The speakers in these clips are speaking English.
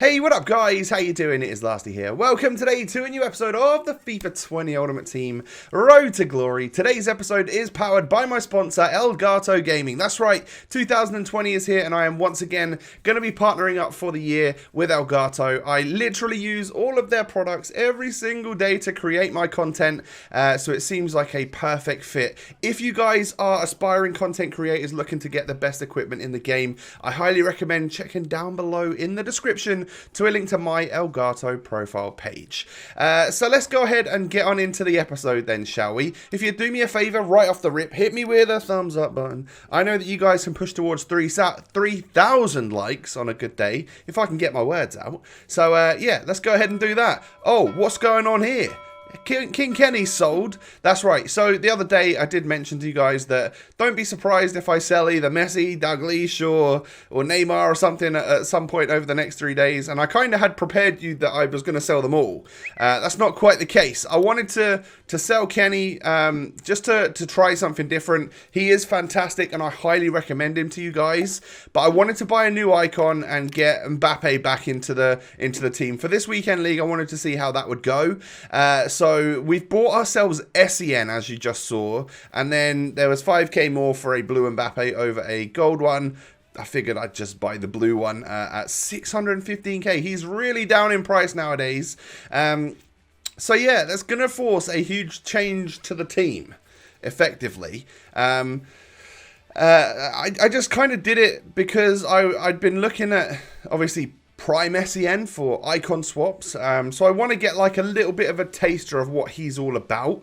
Hey, what up guys? How you doing? It is Lasty here. Welcome today to a new episode of the FIFA 20 Ultimate Team Road to Glory. Today's episode is powered by my sponsor, Elgato Gaming. That's right, 2020 is here and I am once again going to be partnering up for the year with Elgato. I literally use all of their products every single day to create my content, so it seems like a perfect fit. If you guys are aspiring content creators looking to get the best equipment in the game, I highly recommend checking down below in the description to a link to my Elgato profile page. So let's go ahead and get on into the episode then, shall we? If you'd do me a favor right off the rip, hit me with a thumbs up button. I know that you guys can push towards 3,000 likes on a good day, if I can get my words out. So yeah, let's go ahead and do that. Oh, what's going on here? King Kenny's sold. That's right. So the other day I did mention to you guys that don't be surprised if I sell either Messi, Dalglish or Neymar or something at some point over the next 3 days. And I kind of had prepared you that I was going to sell them all. That's not quite the case. I wanted to sell Kenny just to try something different. He is fantastic and I highly recommend him to you guys. But I wanted to buy a new icon and get Mbappe back into the team. For this weekend league, I wanted to see how that would go. So we've bought ourselves SEN, as you just saw, and then there was 5k more for a blue Mbappe over a gold one. I figured I'd just buy the blue one at 615k. He's really down in price nowadays. So yeah, that's going to force a huge change to the team, effectively. I just kind of did it because I'd been looking at, obviously, Prime SEN for icon swaps, so I want to get like a little bit of a taster of what he's all about,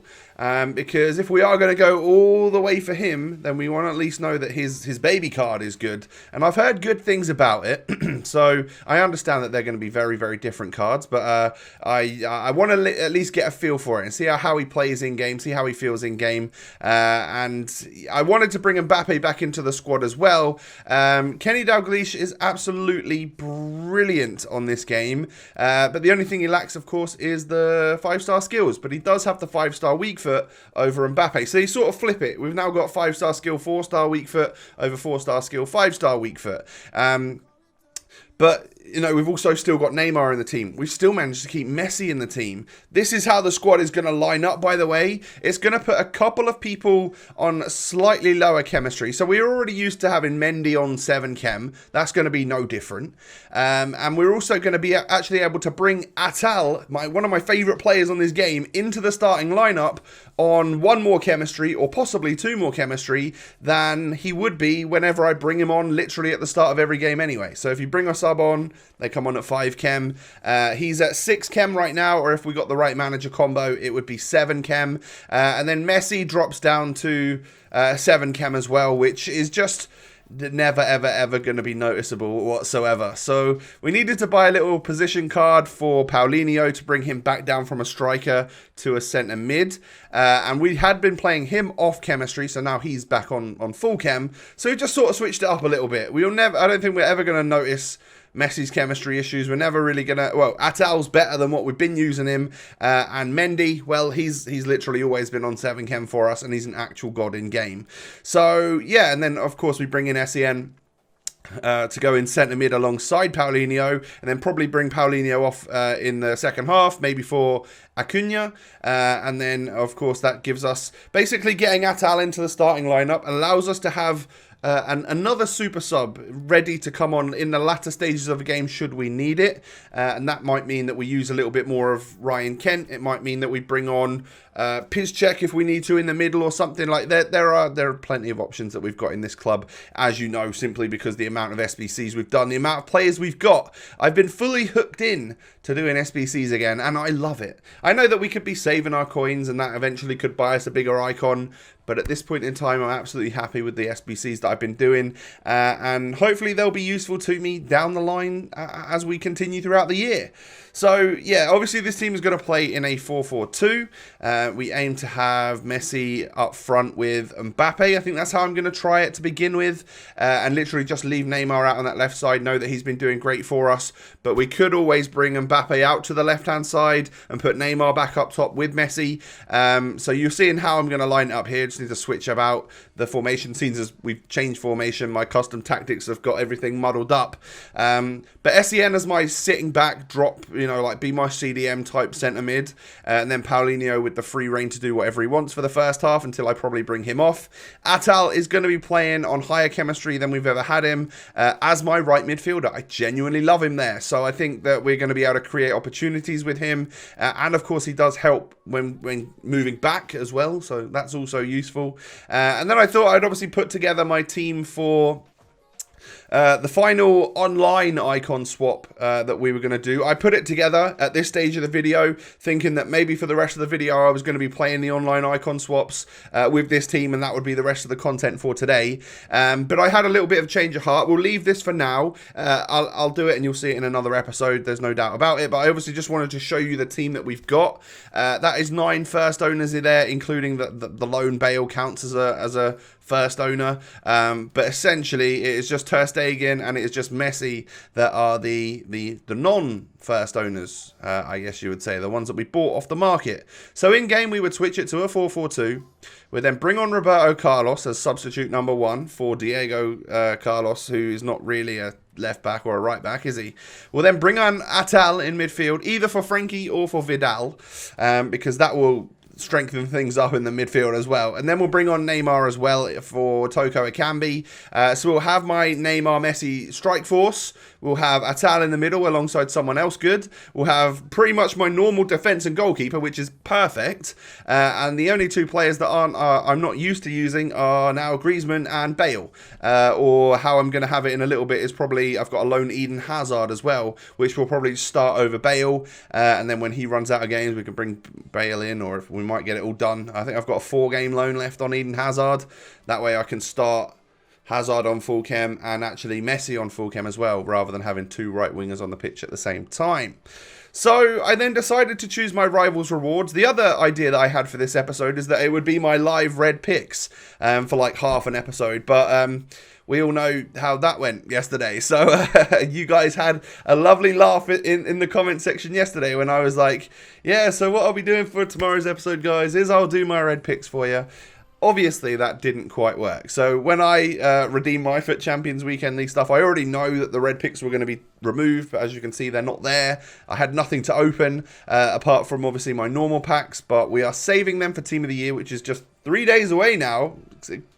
because if we are going to go all the way for him, then we want to at least know that his baby card is good, and I've heard good things about it. So I understand that they're going to be very, very different cards, but I want to at least get a feel for it and see how he plays in game, see how he feels in game, and I wanted to bring Mbappe back into the squad as well. Kenny Dalglish is absolutely brilliant on this game, but the only thing he lacks, of course, is the 5-star skills, but he does have the 5-star weak foot over Mbappe, so you sort of flip it. We've now got 5-star skill, 4-star weak foot over 4-star skill, 5-star weak foot. But, you know, we've also still got Neymar in the team. We've still managed to keep Messi in the team. This is how the squad is going to line up, by the way. It's going to put a couple of people on slightly lower chemistry. So we're already used to having Mendy on 7 chem. That's going to be no different. And we're also going to be actually able to bring Atal, one of my favourite players on this game, into the starting lineup on 1 more chemistry or possibly 2 more chemistry than he would be whenever I bring him on literally at the start of every game anyway. So if you bring a sub on, they come on at 5 chem. He's at 6 chem right now, or if we got the right manager combo, it would be 7 chem. And then Messi drops down to 7 chem as well, which is just never ever going to be noticeable whatsoever. So we needed to buy a little position card for Paulinho to bring him back down from a striker to a centre mid, and we had been playing him off chemistry, so now he's back on full chem. So we just sort of switched it up a little bit. I don't think we're ever going to notice Messi's chemistry issues. We're never really going to... Well, Atal's better than what we've been using him. And Mendy, well, he's literally always been on 7 chem for us, and he's an actual god in game. So, yeah, and then, of course, we bring in SEN to go in centre mid alongside Paulinho, and then probably bring Paulinho off in the second half, maybe for Acuna, and then, of course, that gives us... Basically, getting Atal into the starting lineup allows us to have... another super sub ready to come on in the latter stages of a game should we need it, and that might mean that we use a little bit more of Ryan Kent. It might mean that we bring on Piszczek if we need to in the middle or something like that. There are plenty of options that we've got in this club, as you know, simply because the amount of SBCs we've done, the amount of players we've got. I've been fully hooked in to doing SBCs again, and I love it. I know that we could be saving our coins and that eventually could buy us a bigger icon, but at this point in time, I'm absolutely happy with the SBCs that I've been doing, and hopefully they'll be useful to me down the line as we continue throughout the year. So, yeah, obviously this team is going to play in a 4-4-2. We aim to have Messi up front with Mbappe. I think that's how I'm going to try it to begin with, and literally just leave Neymar out on that left side. Know that he's been doing great for us, but we could always bring Mbappe out to the left-hand side and put Neymar back up top with Messi. So you're seeing how I'm going to line it up here. just need to switch about the formation. Seems as we've changed formation, my custom tactics have got everything muddled up. But SEN as my sitting back drop, you know, like be my CDM type centre mid, and then Paulinho with the free reign to do whatever he wants for the first half until I probably bring him off. Atal is going to be playing on higher chemistry than we've ever had him as my right midfielder. I genuinely love him there, so I think that we're going to be able to create opportunities with him, and of course he does help when moving back as well, so that's also useful. And then I thought I'd obviously put together my team for the final online icon swap that we were going to do. I put it together at this stage of the video thinking that maybe for the rest of the video I was going to be playing the online icon swaps with this team, and that would be the rest of the content for today. But I had a little bit of change of heart. We'll leave this for now. I'll do it and you'll see it in another episode. There's no doubt about it. But I obviously just wanted to show you the team that we've got. That is 9 first owners in there, including the lone Bale counts as a first owner, but essentially it is just Ter Stegen and it is just Messi that are the non-first owners, I guess you would say, the ones that we bought off the market. So in game we would switch it to a 4-4-2. We'd then bring on Roberto Carlos as substitute number 1 for Diego Carlos, who is not really a left back or a right back, is he? We'll then bring on Atal in midfield, either for Frankie or for Vidal, because that will strengthen things up in the midfield as well. And then we'll bring on Neymar as well for Toko Ekambi. So we'll have my Neymar Messi strike force. We'll have Atal in the middle alongside someone else good. We'll have pretty much my normal defence and goalkeeper, which is perfect. And the only 2 players that I'm not used to using are now Griezmann and Bale. Or how I'm going to have it in a little bit is probably I've got a lone Eden Hazard as well, which will probably start over Bale. And then when he runs out of games, we can bring Bale in, or if we might get it all done. I think I've got a 4-game loan left on Eden Hazard. That way I can start Hazard on full chem and actually Messi on full chem as well, rather than having 2 right wingers on the pitch at the same time. So I then decided to choose my rivals rewards. The other idea that I had for this episode is that it would be my live red picks for like half an episode, but we all know how that went yesterday. So you guys had a lovely laugh in the comment section yesterday when I was like, yeah, so what I'll be doing for tomorrow's episode, guys, is I'll do my red picks for you. Obviously, that didn't quite work. So when I redeem my FUT Champions Weekend League stuff, I already know that the red picks were going to be removed, but as you can see, they're not there. I had nothing to open apart from obviously my normal packs, but we are saving them for Team of the Year, which is just 3 days away now.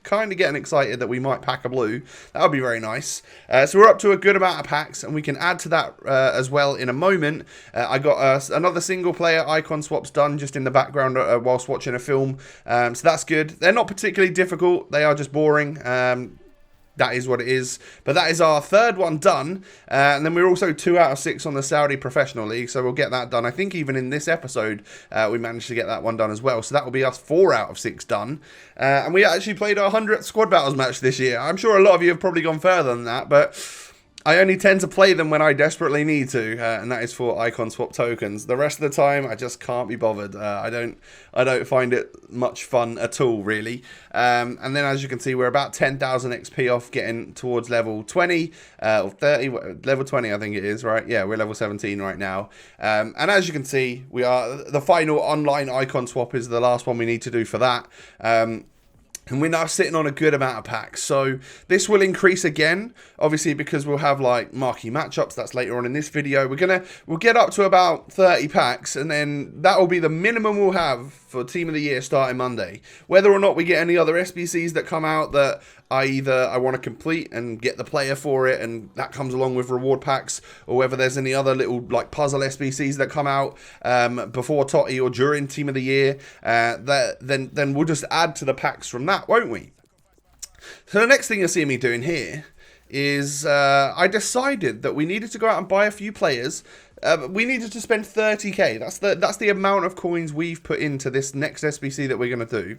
Kind of getting excited that we might pack a blue. That would be very nice. So we're up to a good amount of packs, and we can add to that as well in a moment. I got another single player icon swaps done just in the background whilst watching a film. So that's good. They're not particularly difficult. They are just boring. That is what it is. But that is our 3rd one done. And then we're also 2 out of 6 on the Saudi Professional League. So we'll get that done. I think even in this episode, we managed to get that one done as well. So that will be us 4 out of 6 done. And we actually played our 100th Squad Battles match this year. I'm sure a lot of you have probably gone further than that. But I only tend to play them when I desperately need to, and that is for icon swap tokens. The rest of the time, I just can't be bothered. I don't find it much fun at all, really. And then, as you can see, we're about 10,000 XP off, getting towards level 20 or 30, level 20, I think it is, right? Yeah, we're level 17 right now. And as you can see, we are the final online icon swap is the last one we need to do for that. And we're now sitting on a good amount of packs. So this will increase again, obviously, because we'll have like marquee matchups. That's later on in this video. We'll get up to about 30 packs, and then that will be the minimum we'll have for Team of the Year starting Monday. Whether or not we get any other SBCs that come out that I want to complete and get the player for it, and that comes along with reward packs, or whether there's any other little like puzzle SBCs that come out before Totti or during Team of the Year, then we'll just add to the packs from that, won't we? So the next thing you'll see me doing here is I decided that we needed to go out and buy a few players. We needed to spend 30k. That's the amount of coins we've put into this next SBC that we're going to do.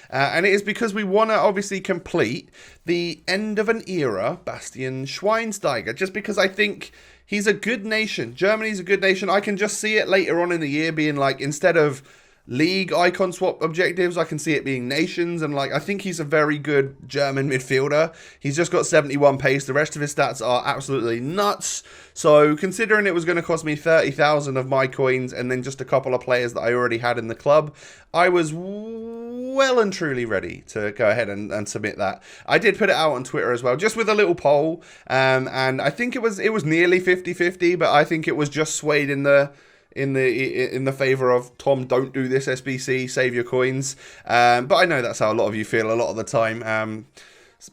And it is because we want to obviously complete the end of an era Bastian Schweinsteiger. Just because I think he's a good nation. Germany's a good nation. I can just see it later on in the year being like, instead of league icon swap objectives, I can see it being nations, and like I think he's a very good German midfielder. He's just got 71 pace. The rest of his stats are absolutely nuts. So considering it was going to cost me 30,000 of my coins and then just a couple of players that I already had in the club, I was well and truly ready to go ahead and submit that. I did put it out on Twitter as well, just with a little poll, and I think it was nearly 50-50, but I think it was just swayed in the favor of Tom, don't do this SBC, save your coins. But I know that's how a lot of you feel a lot of the time.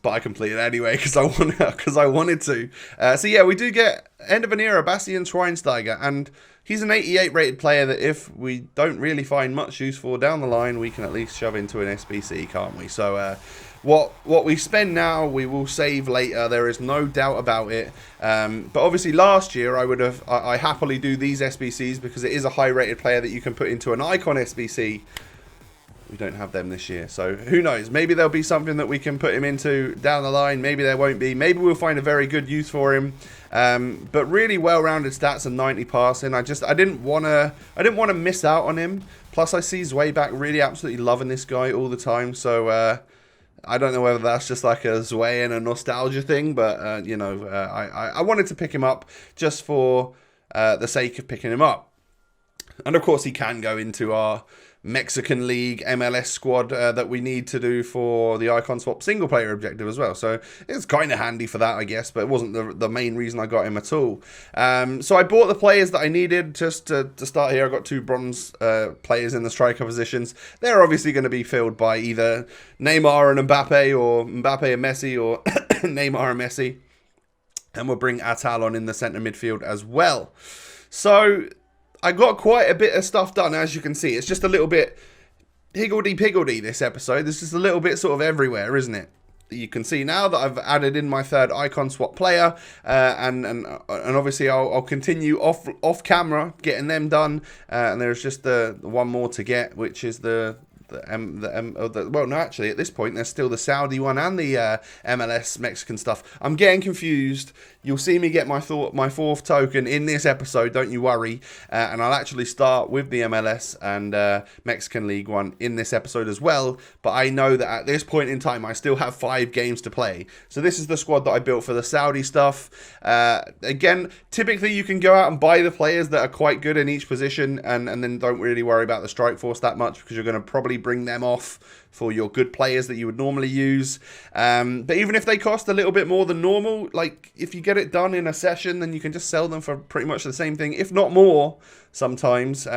But I completed it anyway because I wanted to. So yeah, we do get end of an era Bastian Schweinsteiger, and he's an 88 rated player that if we don't really find much use for down the line, we can at least shove into an SBC, can't we? So what we spend now, we will save later. There is no doubt about it. But obviously last year I happily do these SBCs because it is a high rated player that you can put into an icon SBC. We don't have them this year, so who knows? Maybe there'll be something that we can put him into down the line. Maybe there won't be. Maybe we'll find a very good use for him. But really well-rounded stats and 90 passing. I didn't want to miss out on him. Plus, I see Zwayback really absolutely loving this guy all the time. So I don't know whether that's just like a Zway and a nostalgia thing, but I wanted to pick him up just for the sake of picking him up. And of course, he can go into our Mexican League MLS squad that we need to do for the Icon Swap single player objective as well. So it's kind of handy for that, I guess, but it wasn't the main reason I got him at all. So I bought the players that I needed just to start here. I got 2 bronze players in the striker positions. They're obviously going to be filled by either Neymar and Mbappe, or Mbappe and Messi, or Neymar and Messi. And we'll bring Atal on in the centre midfield as well. So I got quite a bit of stuff done, as you can see. It's just a little bit higgledy-piggledy, this episode. This is a little bit sort of everywhere, isn't it? You can see now that I've added in my 3rd icon swap player, and obviously I'll continue off camera getting them done. And there's just the one more to get, which is well, no, actually, at this point, there's still the Saudi one and the MLS Mexican stuff. I'm getting confused. You'll see me get my 4th token in this episode, don't you worry. And I'll actually start with the MLS and Mexican League one in this episode as well. But I know that at this point in time, I still have 5 games to play. So this is the squad that I built for the Saudi stuff. Again, typically you can go out and buy the players that are quite good in each position, and then don't really worry about the strike force that much, because you're going to probably bring them off for your good players that you would normally use. But even if they cost a little bit more than normal, like if you get it done in a session, then you can just sell them for pretty much the same thing, if not more sometimes,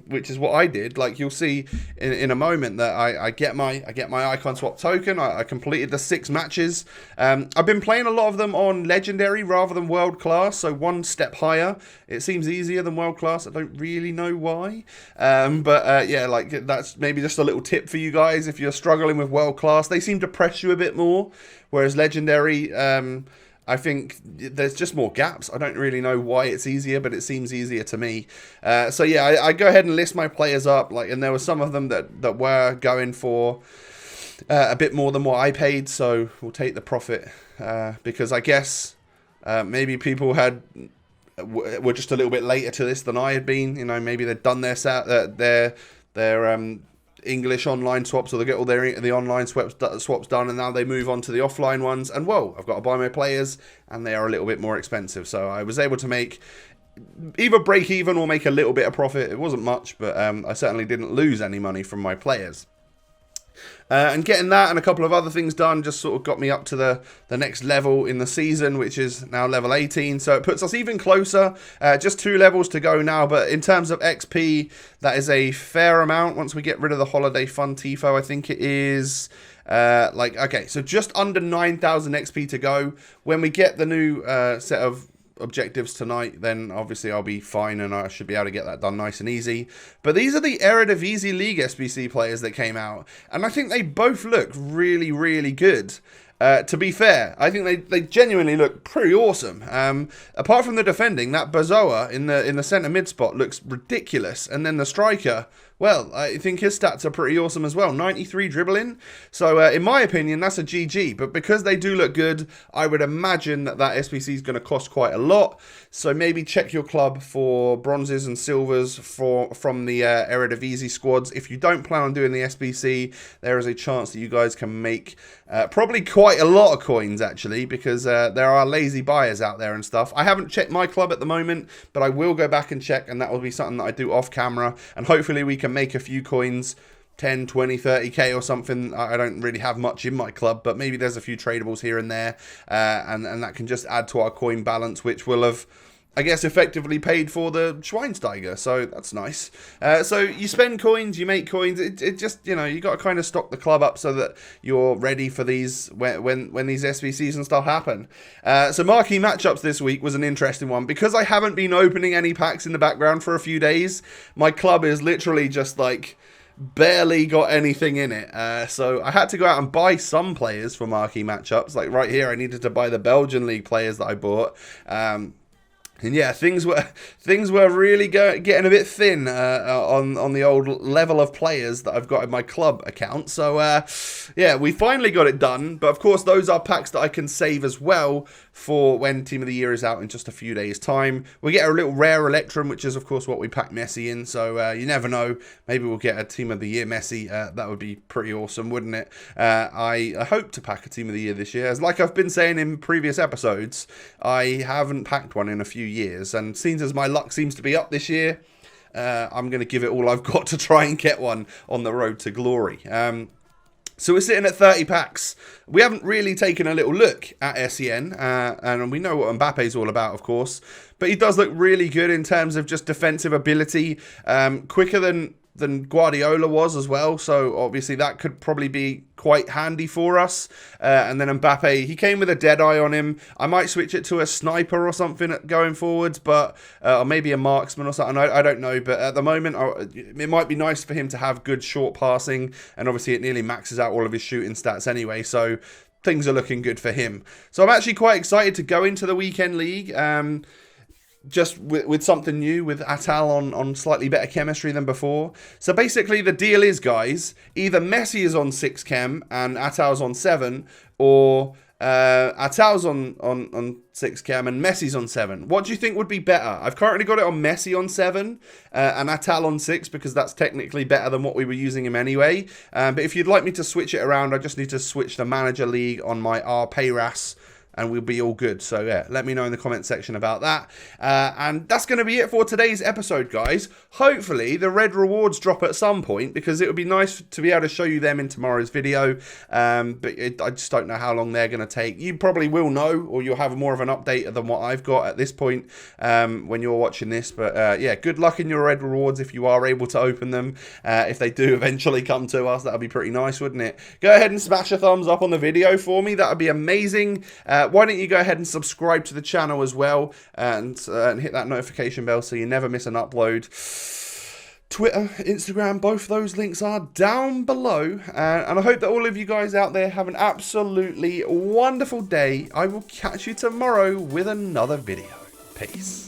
which is what I did. Like you'll see in a moment that I get my icon swap token. I completed the 6 matches. I've been playing a lot of them on legendary rather than world class, so 1 step higher. It seems easier than world class. I don't really know why, but yeah, like that's maybe just a little tip for you guys if you're struggling with world class. They seem to press you a bit more, whereas legendary, I think there's just more gaps. I don't really know why it's easier, but it seems easier to me. So yeah, I go ahead and list my players up, and there were some of them that were going for a bit more than what I paid, so we'll take the profit, because I guess maybe people were just a little bit later to this than I had been. Maybe they'd done their English online swaps, or they get all the online swaps done, and now they move on to the offline ones, and whoa, I've got to buy my players, and they are a little bit more expensive. So I was able to make either break even or make a little bit of profit. It wasn't much, but I certainly didn't lose any money from my players. And getting that and a couple of other things done just sort of got me up to the next level in the season, which is now level 18. So it puts us even closer. Just 2 levels to go now. But in terms of XP, that is a fair amount. Once we get rid of the Holiday Fund Tifo, I think it is okay, so just under 9,000 XP to go. When we get the new set of objectives tonight, then obviously I'll be fine and I should be able to get that done nice and easy. But these are the Eredivisie League SBC players that came out, and I think they both look really, really good. To be fair, I think they genuinely look pretty awesome. Apart from the defending, that Bazoa in the centre mid spot looks ridiculous, and then the striker, well, I think his stats are pretty awesome as well. 93 dribbling. So in my opinion, that's a GG. But because they do look good, I would imagine that SBC is going to cost quite a lot. So maybe check your club for bronzes and silvers from the Eredivisie squads. If you don't plan on doing the SBC, there is a chance that you guys can make probably quite a lot of coins, actually, because there are lazy buyers out there and stuff. I haven't checked my club at the moment, but I will go back and check, and that will be something that I do off camera, and hopefully we can make a few coins 10, 20, 30k or something. I don't really have much in my club, but maybe there's a few tradables here and there, and that can just add to our coin balance, which will have, I guess, effectively paid for the Schweinsteiger, so that's nice. So you spend coins, you make coins. It just, you know, you got to kind of stock the club up so that you're ready for these when these SBCs and stuff happen. So marquee matchups this week was an interesting one because I haven't been opening any packs in the background for a few days. My club is literally just like barely got anything in it, so I had to go out and buy some players for marquee matchups. Like right here, I needed to buy the Belgian league players that I bought. And yeah, things were really getting a bit thin on the old level of players that I've got in my club account. So yeah, we finally got it done. But of course, those are packs that I can save as well for when Team of the Year is out in just a few days' time. We get a little rare Electrum, which is of course what we pack Messi in. So you never know, maybe we'll get a Team of the Year Messi. That would be pretty awesome, wouldn't it? I hope to pack a Team of the Year this year. As like I've been saying in previous episodes, I haven't packed one in a few years, and seeing as my luck seems to be up this year, I'm going to give it all I've got to try and get one on the road to glory. So we're sitting at 30 packs. We haven't really taken a little look at SEN, and we know what Mbappe's all about, of course, but he does look really good in terms of just defensive ability, quicker than Guardiola was as well, so obviously that could probably be quite handy for us. And then Mbappe, he came with a dead eye on him. I might switch it to a sniper or something going forwards, but or maybe a marksman or something. I don't know, but at the moment, it might be nice for him to have good short passing, and obviously it nearly maxes out all of his shooting stats anyway, so things are looking good for him. So I'm actually quite excited to go into the weekend league. Just with something new, with Atal on slightly better chemistry than before. So basically the deal is, guys, either Messi is on 6 chem and Atal's on 7, or Atal's on 6 chem and Messi's on 7. What do you think would be better? I've currently got it on Messi on 7 and Atal on 6 because that's technically better than what we were using him anyway. But if you'd like me to switch it around, I just need to switch the manager league on my R Payras, and we'll be all good. So yeah, let me know in the comment section about that. And that's going to be it for today's episode, guys. Hopefully the red rewards drop at some point, because it would be nice to be able to show you them in tomorrow's video. But I just don't know how long they're going to take. You probably will know, or you'll have more of an update than what I've got at this point when you're watching this. But yeah, good luck in your red rewards if you are able to open them. If they do eventually come to us, that would be pretty nice, wouldn't it? Go ahead and smash a thumbs up on the video for me. That would be amazing. Why don't you go ahead and subscribe to the channel as well, and hit that notification bell so you never miss an upload. Twitter, Instagram, both those links are down below. And I hope that all of you guys out there have an absolutely wonderful day. I will catch you tomorrow with another video. Peace.